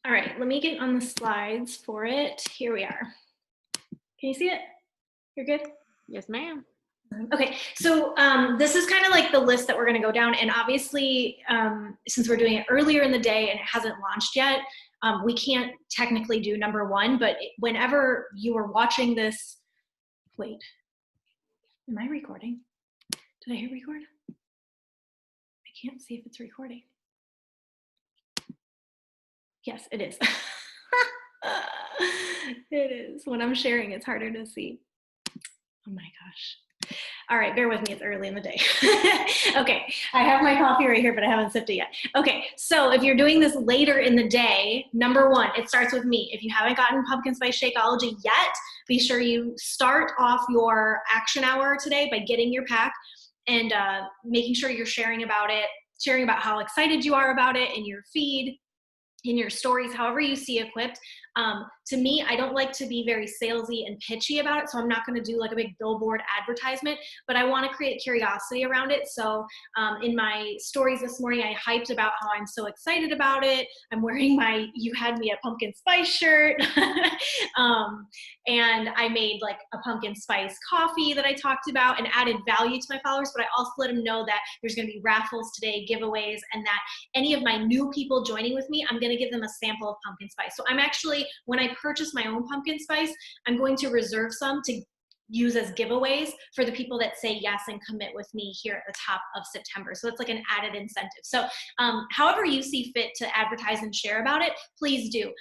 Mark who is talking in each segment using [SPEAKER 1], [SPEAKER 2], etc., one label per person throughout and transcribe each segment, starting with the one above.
[SPEAKER 1] All right, let me get on the slides for it. Here we are. Can you see it? You're good?
[SPEAKER 2] Yes, ma'am.
[SPEAKER 1] Okay, so this is kind of like the list that we're going to go down. And obviously, since we're doing it earlier in the day and it hasn't launched yet, we can't technically do number one. But whenever you are watching this, wait, am I recording? Did I hit record? I can't see if it's recording. Yes, it is. It is. When I'm sharing, it's harder to see. Oh my gosh. All right, bear with me, it's early in the day. Okay, I have my coffee right here, but I haven't sipped it yet. Okay, so if you're doing this later in the day, number one, it starts with me. If you haven't gotten Pumpkin Spice Shakeology yet, be sure you start off your action hour today by getting your pack and making sure you're sharing about it, sharing about how excited you are about it in your feed, in your stories, however you see equipped. To me, I don't like to be very salesy and pitchy about it, so I'm not going to do like a big billboard advertisement, but I want to create curiosity around it. So in my stories this morning, I hyped about how I'm so excited about it. I'm wearing my "You Had Me at Pumpkin Spice" shirt. And I made like a pumpkin spice coffee that I talked about and added value to my followers, but I also let them know that there's going to be raffles today, giveaways, and that any of my new people joining with me, I'm going to give them a sample of pumpkin spice. So I'm actually, when I purchase my own pumpkin spice, I'm going to reserve some to use as giveaways for the people that say yes and commit with me here at the top of September. So it's like an added incentive. So however you see fit to advertise and share about it, please do.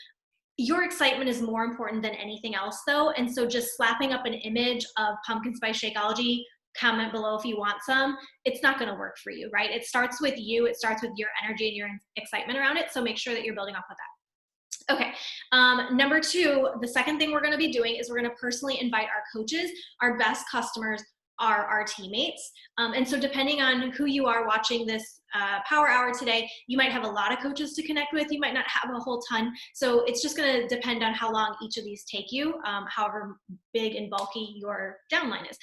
[SPEAKER 1] Your excitement is more important than anything else though. And so just slapping up an image of Pumpkin Spice Shakeology, comment below if you want some, it's not going to work for you, right? It starts with you. It starts with your energy and your excitement around it. So make sure that you're building off of that. Okay, number two, the second thing we're going to be doing is we're going to personally invite our coaches. Our best customers are our teammates. And so depending on who you are watching this power hour today, you might have a lot of coaches to connect with. You might not have a whole ton. So it's just going to depend on how long each of these take you, however big and bulky your downline is.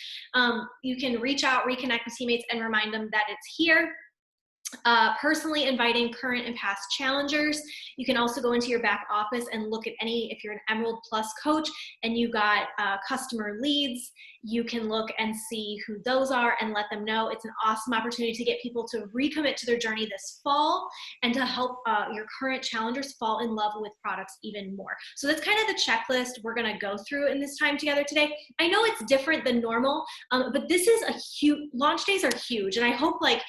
[SPEAKER 1] You can reach out, reconnect with teammates, and remind them that it's here. Personally inviting current and past challengers. You can also go into your back office and look at any, if you're an Emerald Plus coach and you got customer leads, you can look and see who those are and let them know. It's an awesome opportunity to get people to recommit to their journey this fall and to help your current challengers fall in love with products even more. So that's kind of the checklist we're going to go through in this time together today. I know it's different than normal, but this is a huge, launch days are huge. And I hope like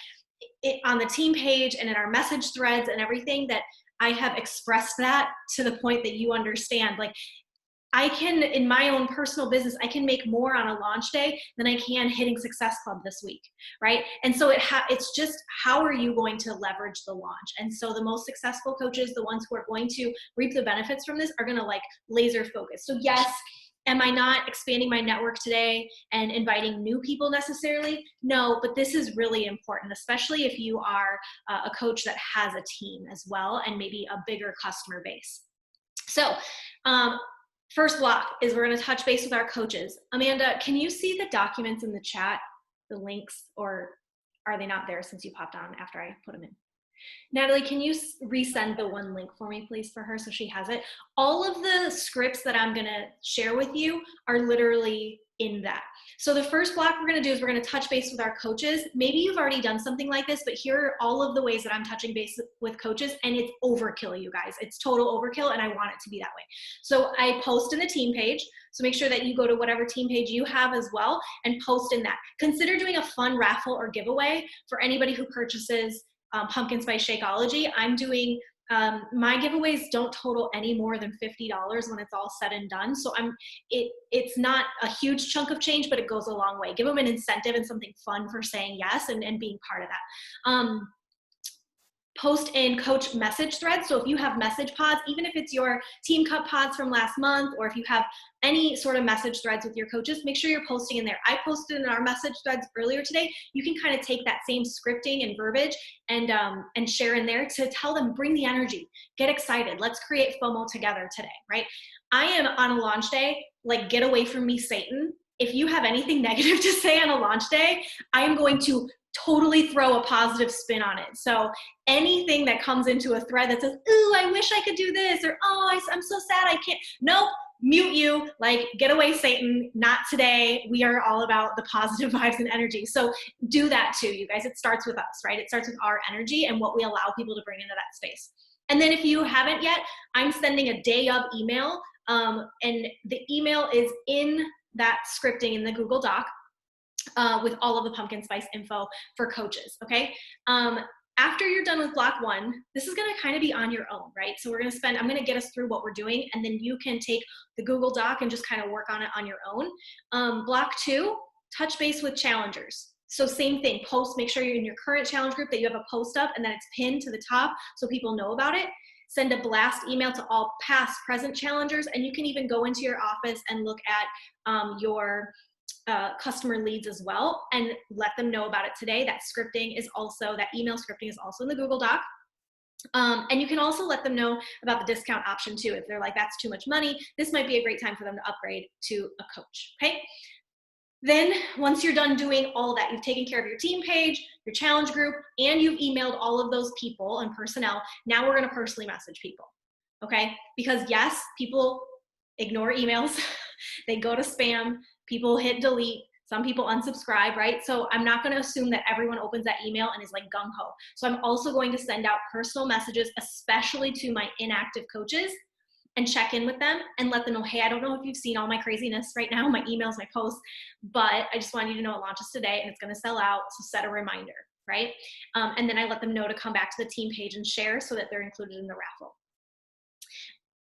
[SPEAKER 1] on the team page and in our message threads and everything that I have expressed that to the point that you understand. Like I can, in my own personal business, I can make more on a launch day than I can hitting Success Club this week, right? And so it's just how are you going to leverage the launch? And so the most successful coaches, the ones who are going to reap the benefits from this, are going to like laser focus. So yes, am I not expanding my network today and inviting new people necessarily? No, but this is really important, especially if you are a coach that has a team as well and maybe a bigger customer base. So first block is we're going to touch base with our coaches. Amanda, can you see the documents in the chat, the links, or are they not there since you popped on after I put them in? Natalie, can you resend the one link for me, please, for her so she has it? All of the scripts that I'm going to share with you are literally in that. So the first block we're going to do is we're going to touch base with our coaches. Maybe you've already done something like this, but here are all of the ways that I'm touching base with coaches, and it's overkill, you guys. It's total overkill, and I want it to be that way. So I post in the team page. So make sure that you go to whatever team page you have as well and post in that. Consider doing a fun raffle or giveaway for anybody who purchases Pumpkin Spice Shakeology. I'm doing, my giveaways don't total any more than $50 when it's all said and done. So it's not a huge chunk of change, but it goes a long way. Give them an incentive and something fun for saying yes and being part of that. Post in coach message threads. So if you have message pods, even if it's your team cup pods from last month, or if you have any sort of message threads with your coaches, make sure you're posting in there. I posted in our message threads earlier today. You can kind of take that same scripting and verbiage and share in there to tell them, bring the energy, get excited. Let's create FOMO together today, right? I am on a launch day, like get away from me, Satan. If you have anything negative to say on a launch day, I am going to totally throw a positive spin on it. So anything that comes into a thread that says, ooh, I wish I could do this, or oh, I'm so sad I can't. Nope, mute you, like get away Satan, not today. We are all about the positive vibes and energy. So do that too, you guys. It starts with us, right? It starts with our energy and what we allow people to bring into that space. And then if you haven't yet, I'm sending a day of email, and the email is in that scripting in the Google Doc. With all of the pumpkin spice info for coaches, okay? After you're done with block 1, this is gonna kind of be on your own, right? So I'm gonna get us through what we're doing, and then you can take the Google Doc and just kind of work on it on your own. Block 2, touch base with challengers. So same thing, make sure you're in your current challenge group, that you have a post up and that it's pinned to the top so people know about it. Send a blast email to all past, present challengers, and you can even go into your office and look at your customer leads as well and let them know about it today. That email scripting is also in the Google Doc. And you can also let them know about the discount option too. If they're like, that's too much money, this might be a great time for them to upgrade to a coach, okay? Then once you're done doing all of that, you've taken care of your team page, your challenge group, and you've emailed all of those people and personnel. Now we're gonna personally message people, okay? Because yes, people ignore emails. They go to spam, people hit delete, some people unsubscribe, right? So I'm not gonna assume that everyone opens that email and is like gung-ho. So I'm also going to send out personal messages, especially to my inactive coaches, and check in with them and let them know, hey, I don't know if you've seen all my craziness right now, my emails, my posts, but I just want you to know it launches today and it's gonna sell out, so set a reminder, right? And then I let them know to come back to the team page and share so that they're included in the raffle.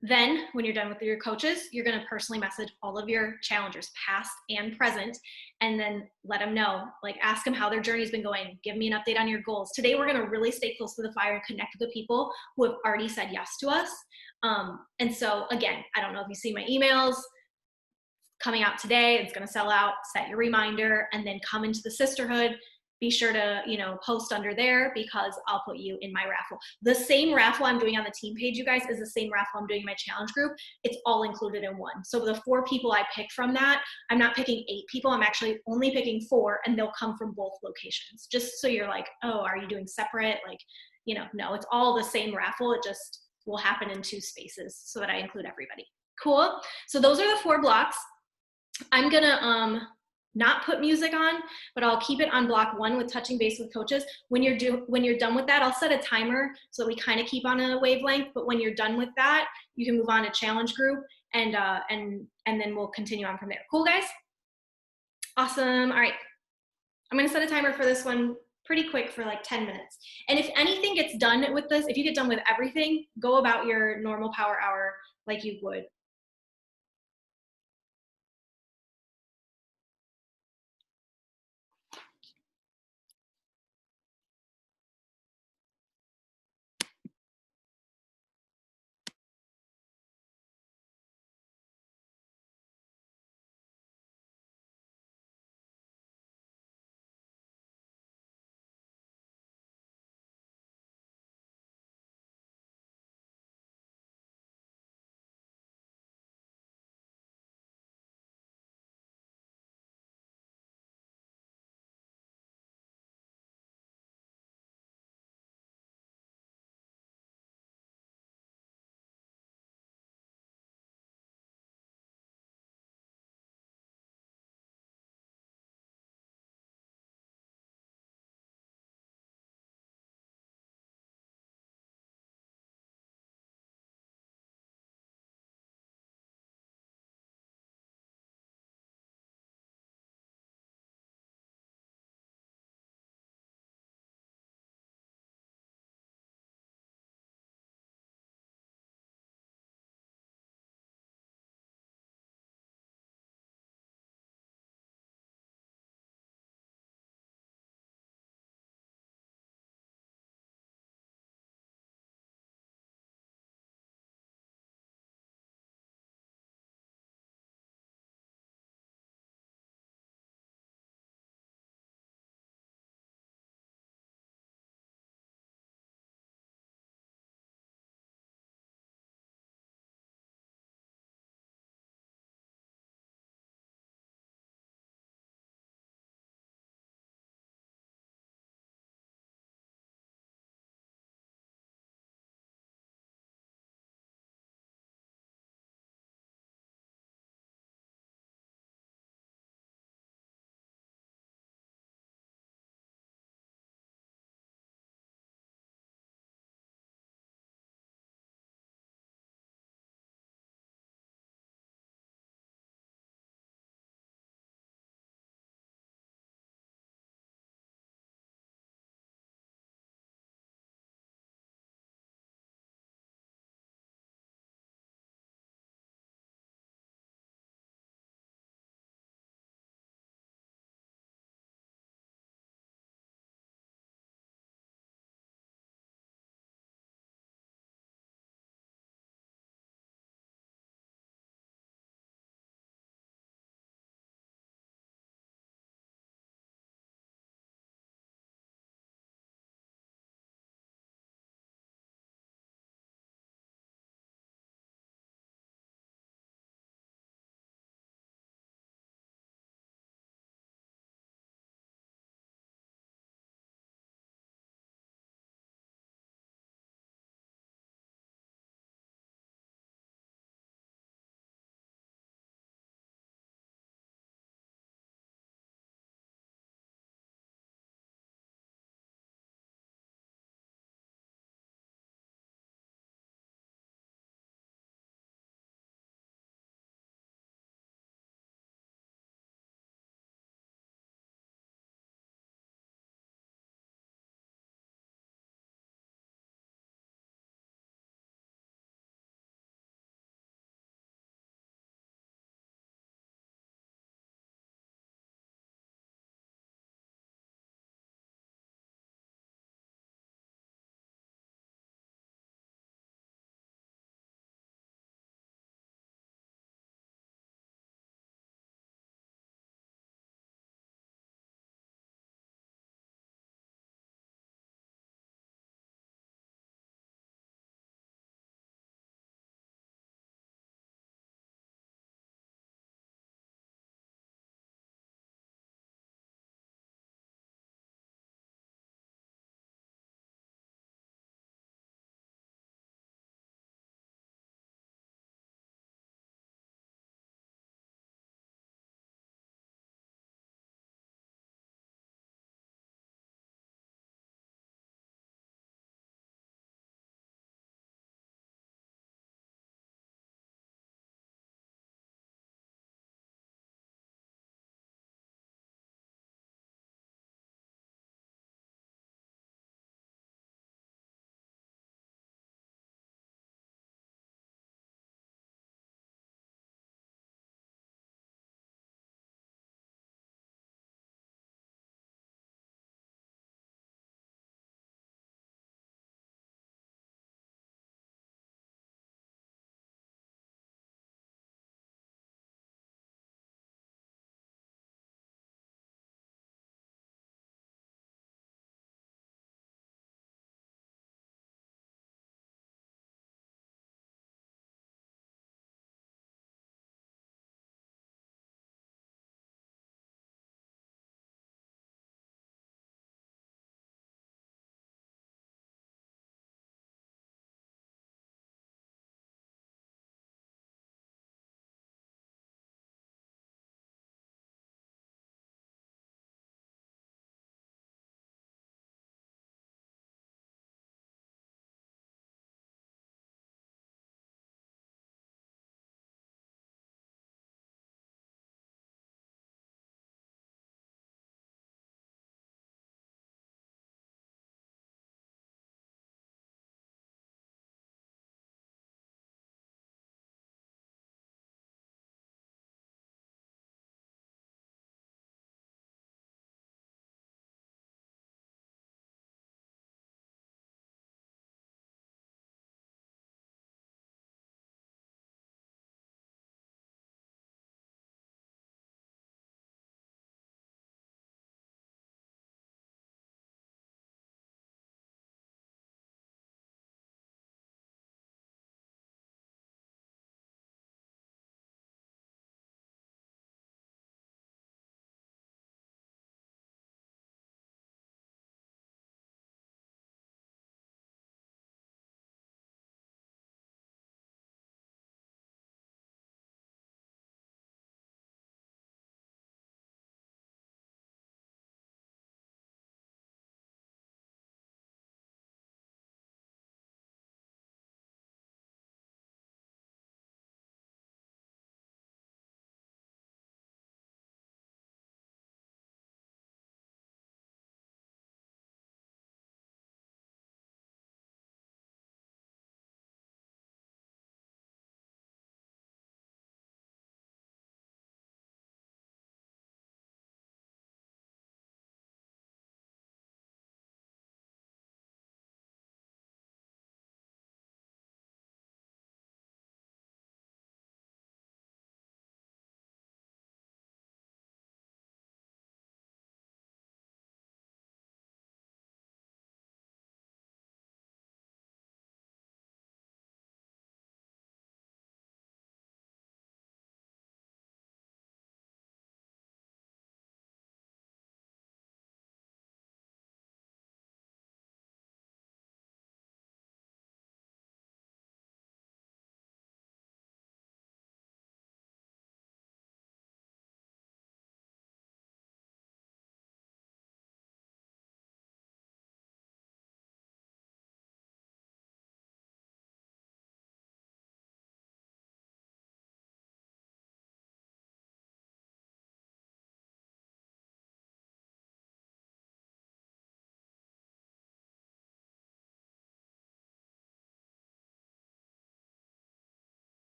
[SPEAKER 1] Then when you're done with your coaches, you're gonna personally message all of your challengers, past and present, and then let them know, like ask them how their journey's been going, give me an update on your goals. Today, we're gonna really stay close to the fire and connect with the people who have already said yes to us. And so again, I don't know if you see my emails coming out today, it's gonna sell out, set your reminder, and then come into the sisterhood. Be sure to, post under there because I'll put you in my raffle. The same raffle I'm doing on the team page, you guys, is the same raffle I'm doing in my challenge group. It's all included in one. So the 4 people I pick from that, I'm not picking 8 people. I'm actually only picking 4, and they'll come from both locations. Just so you're like, oh, are you doing separate? Like, no, it's all the same raffle. It just will happen in 2 spaces so that I include everybody. Cool. So those are the 4 blocks. I'm gonna not put music on, but I'll keep it on block 1 with touching base with coaches. When you're done with that, I'll set a timer so that we kind of keep on a wavelength. But when you're done with that, you can move on to challenge group, and then we'll continue on from there. Cool, guys? Awesome. All right. I'm gonna set a timer for this one pretty quick for like 10 minutes. And if anything gets done with this, if you get done with everything, go about your normal power hour like you would.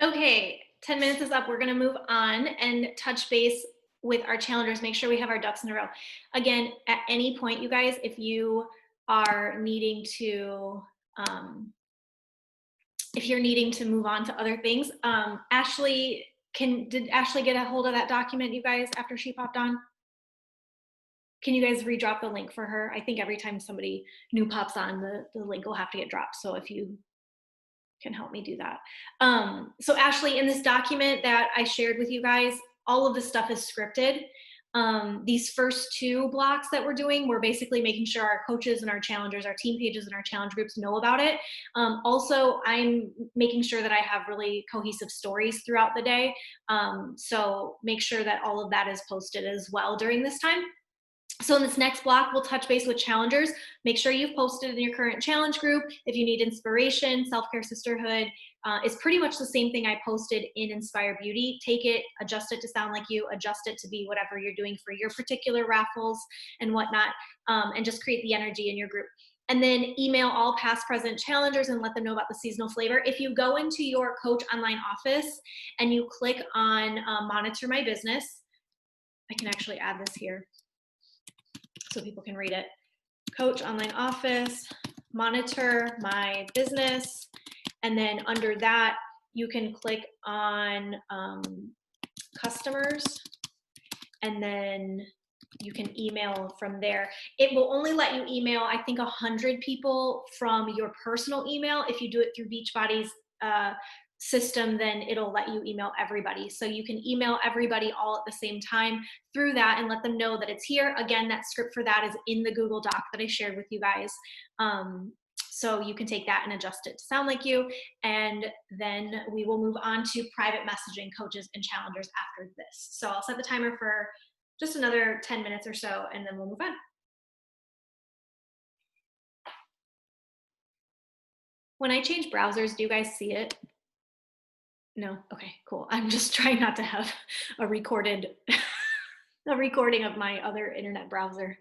[SPEAKER 1] Okay, 10 minutes is up. We're going to move on and touch base with our challengers. Make sure we have our ducks in a row. Again, at any point, you guys, if you are needing to, um, if you're needing to move on to other things, Ashley, did Ashley get a hold of that document, you guys, after she popped on? Can you guys redrop the link for her? I think every time somebody new pops on, the link will have to get dropped. So if you can help me do that. So Ashley, in this document that I shared with you guys, all of this stuff is scripted. These first two blocks that we're doing, we're basically making sure our coaches and our challengers, our team pages and our challenge groups know about it. Also, I'm making sure that I have really cohesive stories throughout the day. So make sure that all of that is posted as well during this time. So in this next block, we'll touch base with challengers. Make sure you've posted in your current challenge group. If you need inspiration, self-care sisterhood is pretty much the same thing I posted in Inspire Beauty. Take it, adjust it to sound like you, adjust it to be whatever you're doing for your particular raffles and whatnot, and just create the energy in your group. And then email all past present challengers and let them know about the seasonal flavor. If you go into your Coach Online office and you click on Monitor My Business, I can actually add this here so people can read it. Coach Online Office, Monitor My Business, and then under that, you can click on customers, and then you can email from there. It will only let you email, I think, 100 people from your personal email. If you do it through Beachbody's system, then it'll let you email everybody. So you can email everybody all at the same time through that and let them know that it's here. Again, that script for that is in the Google Doc that I shared with you guys. So you can take that and adjust it to sound like you. And then we will move on to private messaging coaches and challengers after this. So I'll set the timer for just another 10 minutes or so, and then we'll move on. When I change browsers, do you guys see it? No? Okay, cool. I'm just trying not to have a recording of my other internet browser.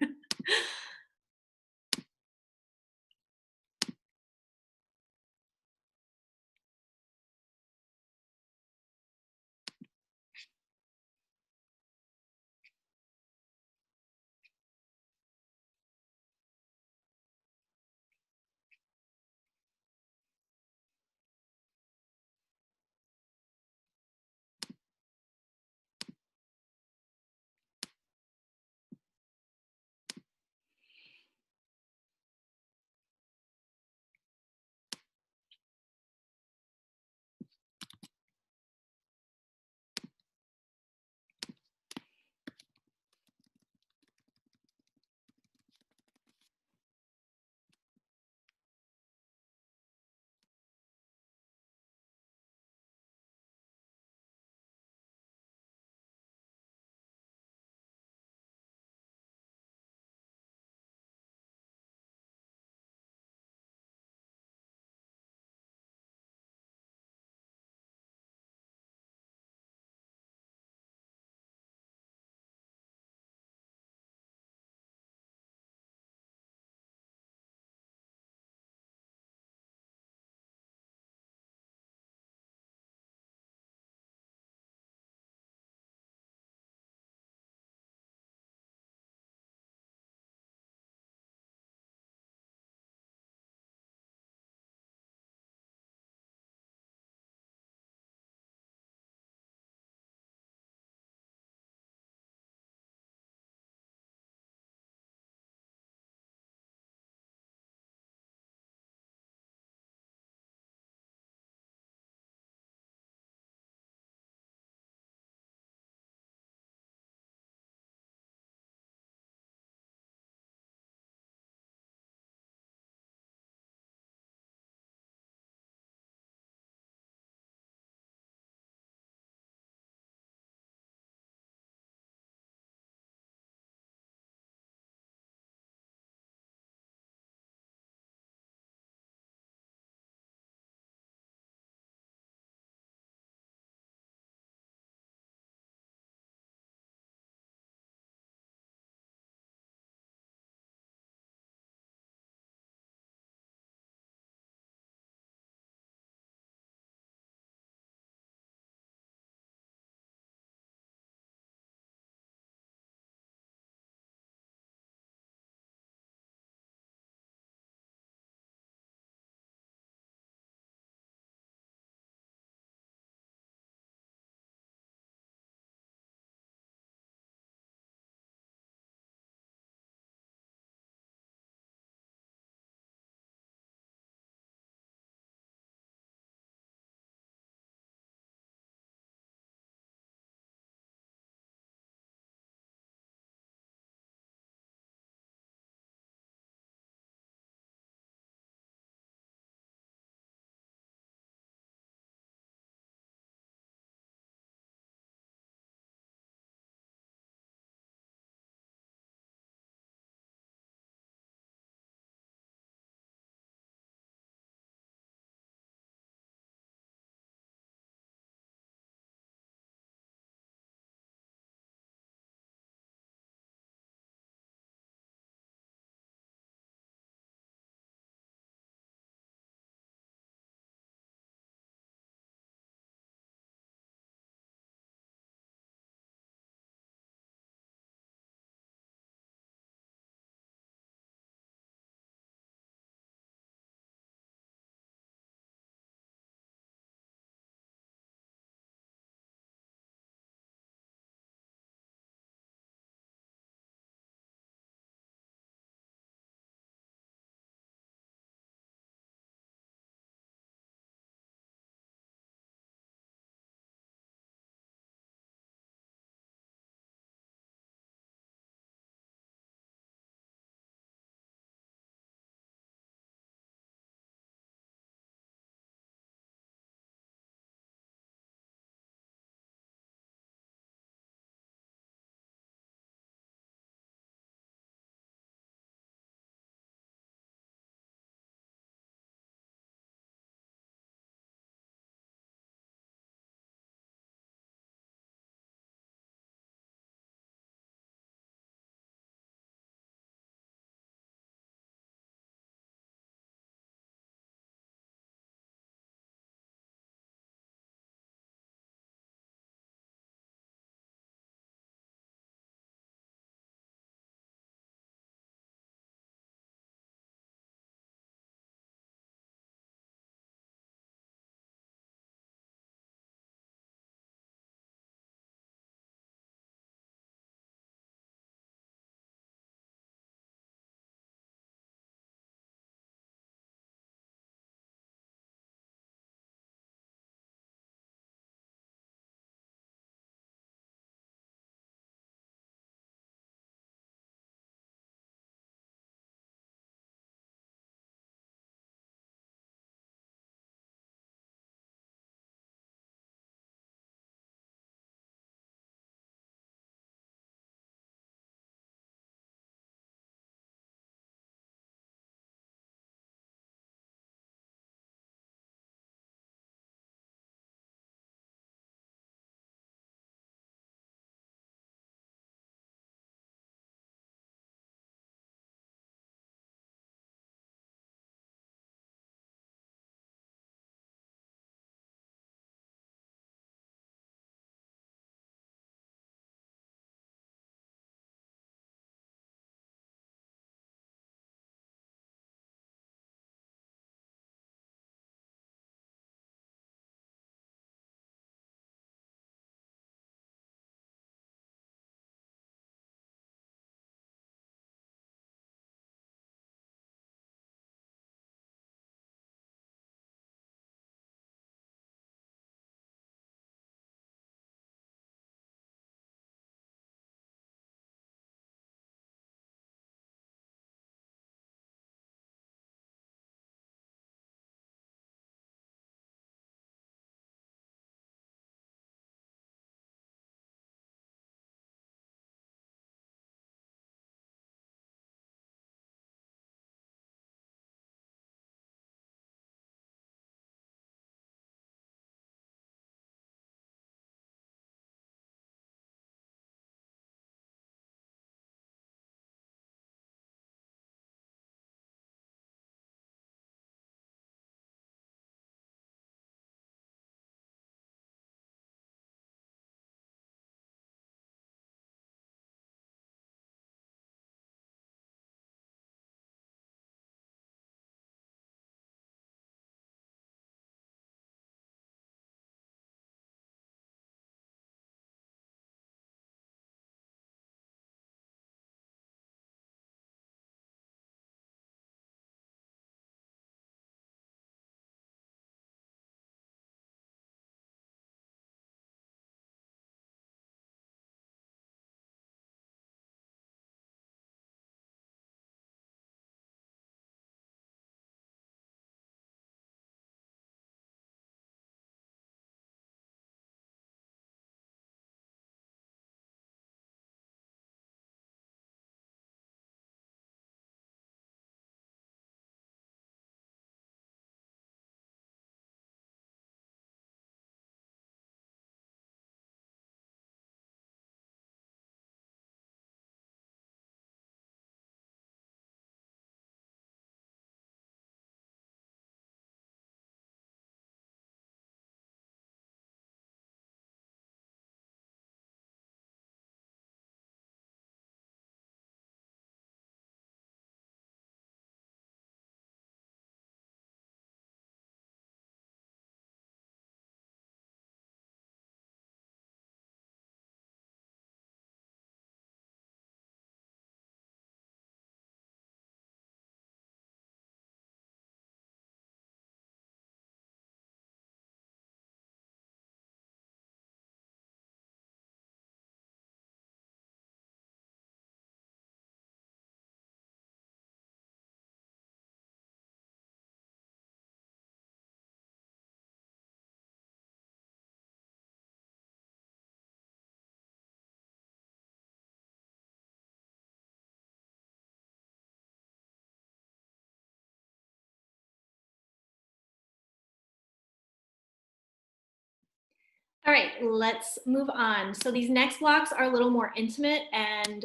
[SPEAKER 1] All right, let's move on. So these next blocks are a little more intimate, and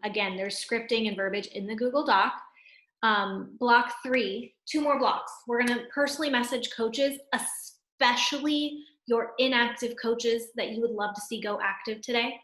[SPEAKER 1] again, there's scripting and verbiage in the Google Doc. Block 3, 2 more blocks. We're going to personally message coaches, especially your inactive coaches that you would love to see go active today.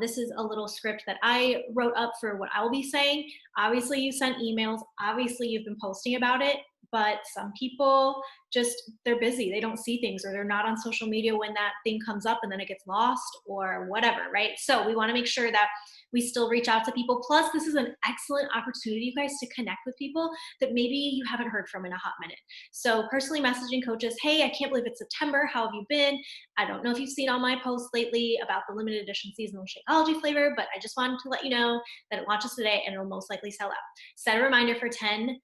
[SPEAKER 1] This is a little script that I wrote up for what I'll be saying. Obviously, you sent emails. Obviously, you've been posting about it. But some people just, they're busy. They don't see things, or they're not on social media when that thing comes up and then it gets lost or whatever, right? So we want to make sure that we still reach out to people. Plus, this is an excellent opportunity, you guys, to connect with people that maybe you haven't heard from in a hot minute. So personally messaging coaches, hey, I can't believe it's September. How have you been? I don't know if you've seen all my posts lately about the limited edition seasonal Shakeology flavor, but I just wanted to let you know that it launches today and it'll most likely sell out. Set a reminder for 10.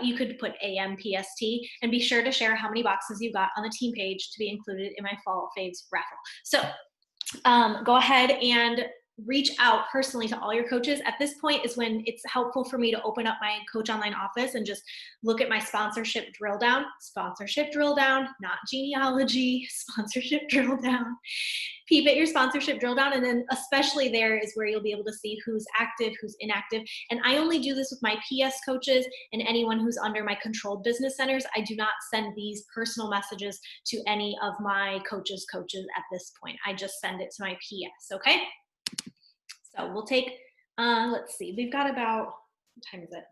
[SPEAKER 1] You could put AM PST, and be sure to share how many boxes you got on the team page to be included in my fall faves raffle. So go ahead and reach out personally to all your coaches. At this point is when it's helpful for me to open up my Coach Online office and just look at my sponsorship drill down, not genealogy, sponsorship drill down. Peep at your sponsorship drill down, and then especially there is where you'll be able to see who's active, who's inactive. And I only do this with my PS coaches and anyone who's under my controlled business centers. I do not send these personal messages to any of my coaches at this point. I just send it to my PS, okay? So we'll take, let's see, we've got about, what time is it?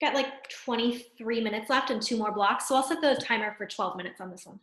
[SPEAKER 1] Got like 23 minutes left and 2 more blocks. So I'll set the timer for 12 minutes on this one.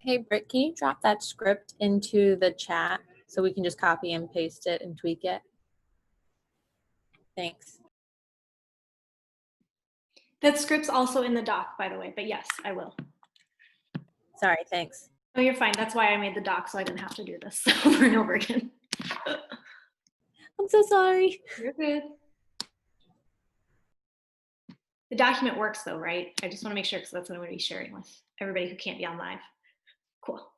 [SPEAKER 2] Hey, Britt, can you drop that script into the chat so we can just copy and paste it and tweak it? Thanks.
[SPEAKER 1] That script's also in the doc, by the way, but yes, I will.
[SPEAKER 2] Sorry, thanks.
[SPEAKER 1] Oh, you're fine. That's why I made the doc, so I didn't have to do this over and over again.
[SPEAKER 2] I'm so sorry.
[SPEAKER 1] You're good. The document works though, right? I just want to make sure because that's what I'm going to be sharing with everybody who can't be on live. Cool.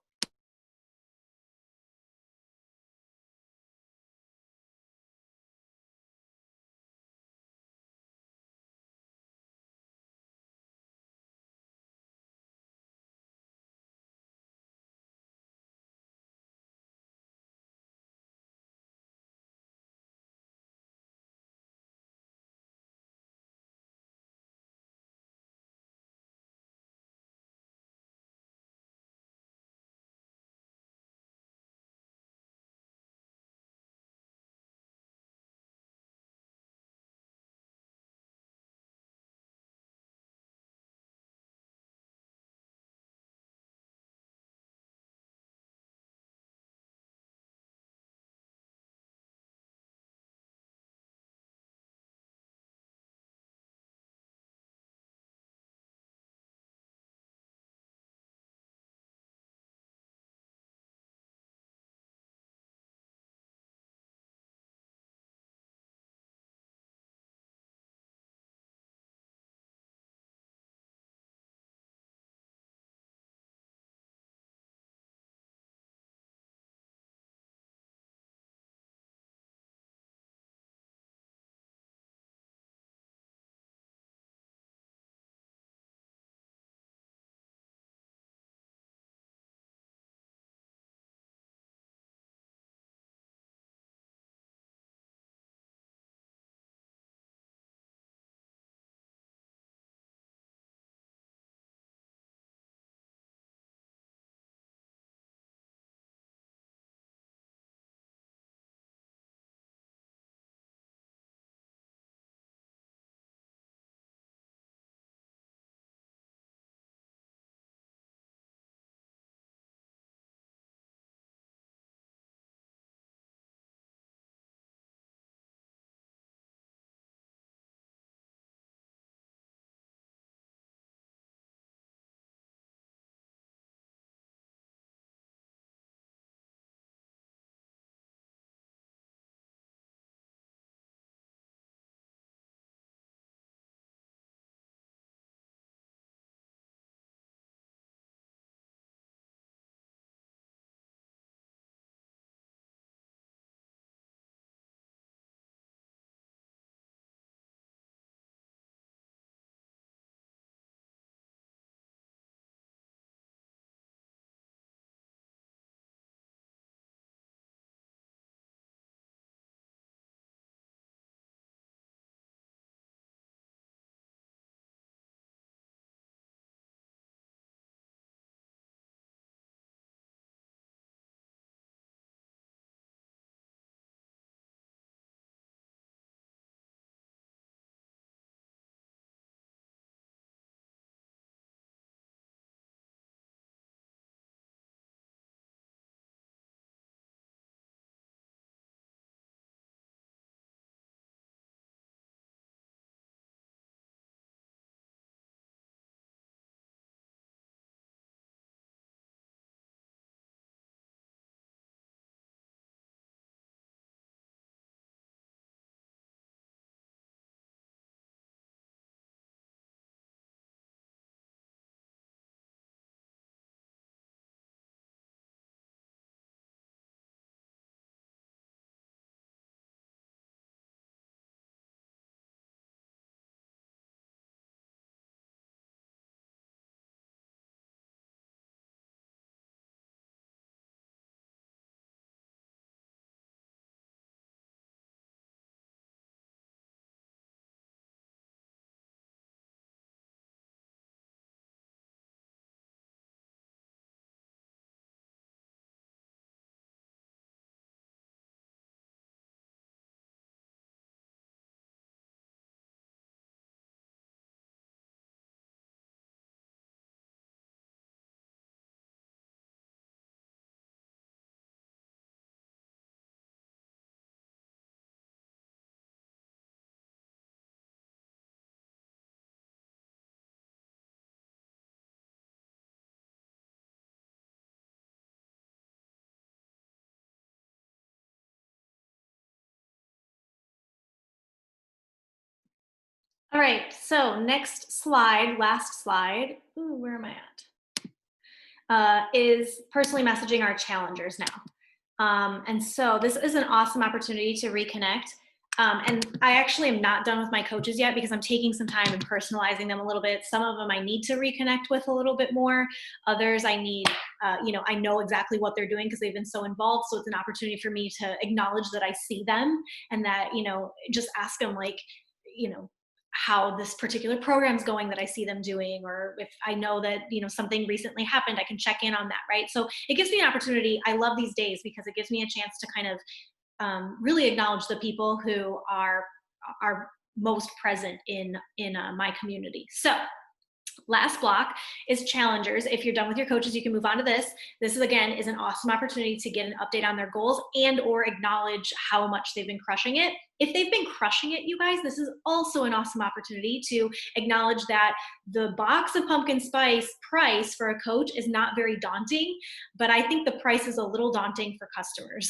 [SPEAKER 1] All right, so next slide, last slide. Ooh, where am I at? Is personally messaging our challengers now. And so this is an awesome opportunity to reconnect. And I actually am not done with my coaches yet because I'm taking some time and personalizing them a little bit. Some of them I need to reconnect with a little bit more. Others I need, I know exactly what they're doing because they've been so involved. So it's an opportunity for me to acknowledge that I see them and that, just ask them like, you know, how this particular program's going that I see them doing, or if I know that, something recently happened, I can check in on that, right? So it gives me an opportunity. I love these days because it gives me a chance to kind of really acknowledge the people who are most present in my community. So last block is challengers. If you're done with your coaches, you can move on to this. This is, again, is an awesome opportunity to get an update on their goals and or acknowledge how much they've been crushing it. If they've been crushing it, you guys, this is also an awesome opportunity to acknowledge that the box of pumpkin spice price for a coach is not very daunting, but I think the price is a little daunting for customers.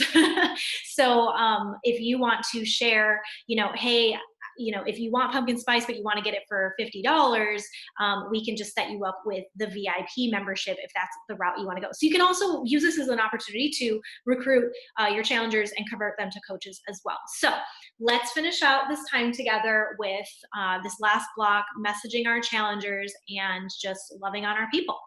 [SPEAKER 1] So if you want to share, hey, if you want pumpkin spice, but you want to get it for $50, we can just set you up with the VIP membership if that's the route you want to go. So you can also use this as an opportunity to recruit your challengers and convert them to coaches as well. So let's finish out this time together with this last block, messaging our challengers and just loving on our people.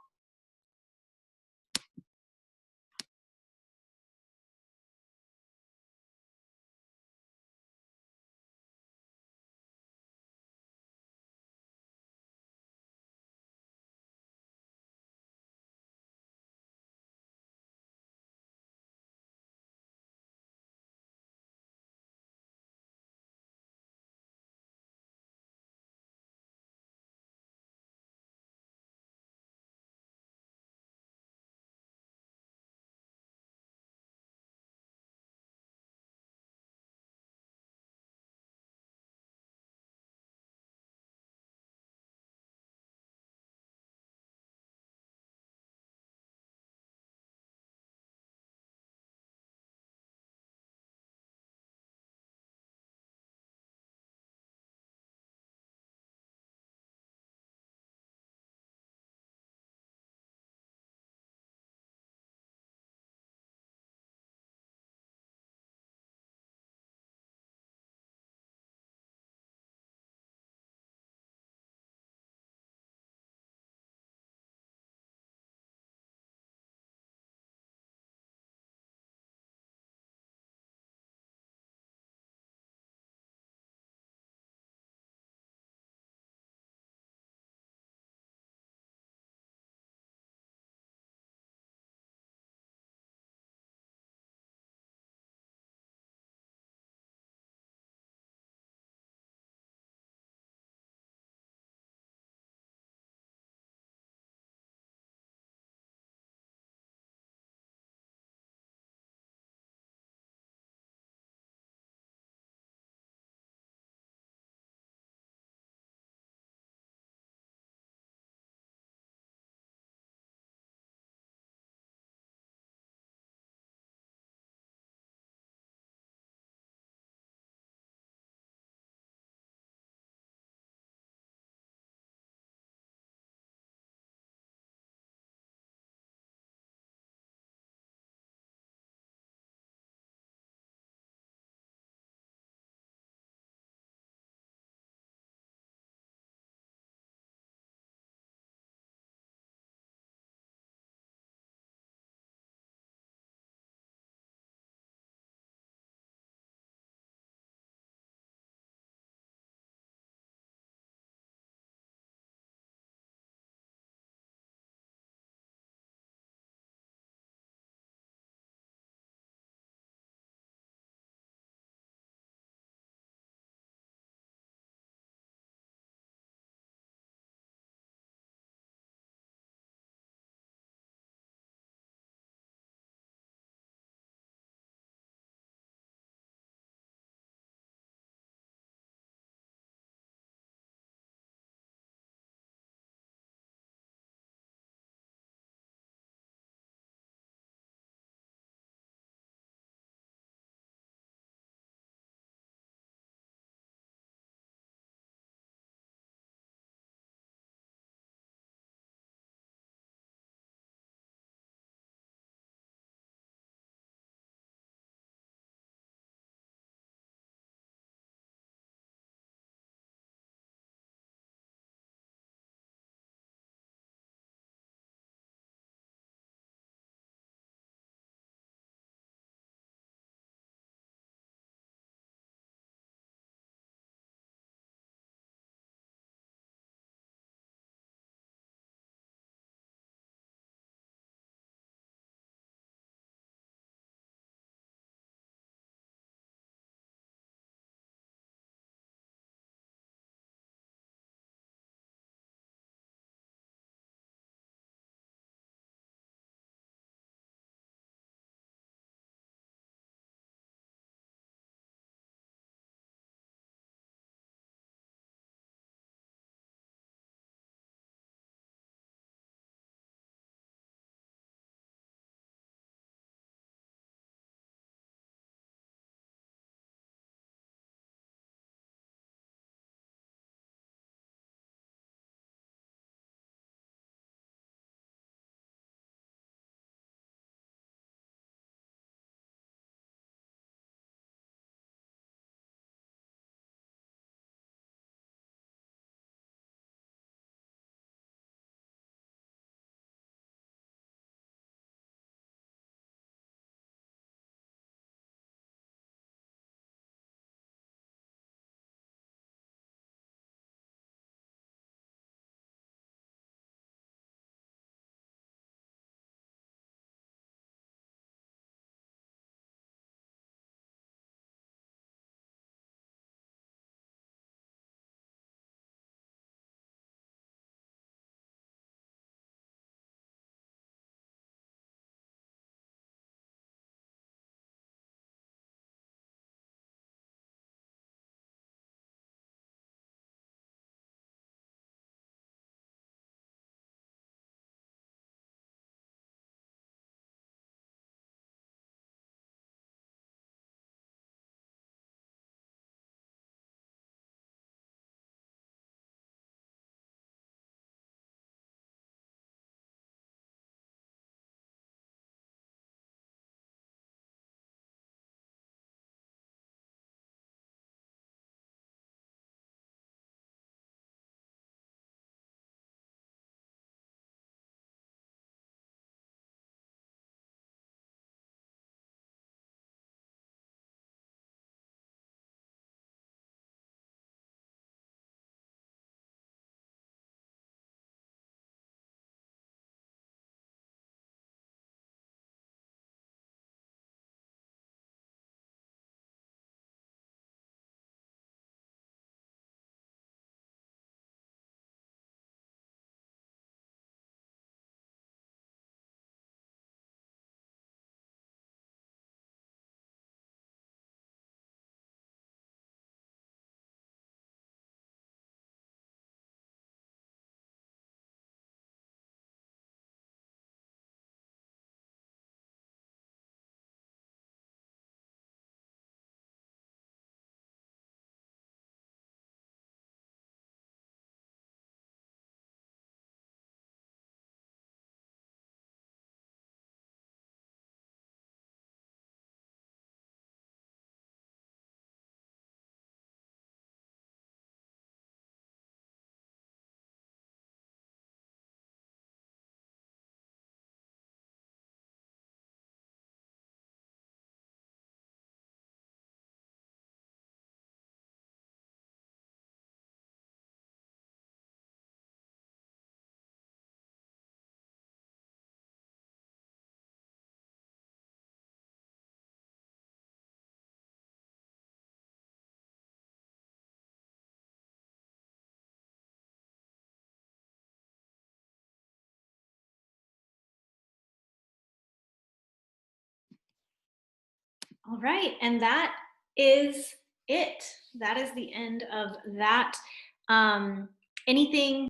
[SPEAKER 1] All right, and that is it. That is the end of that. Um, anything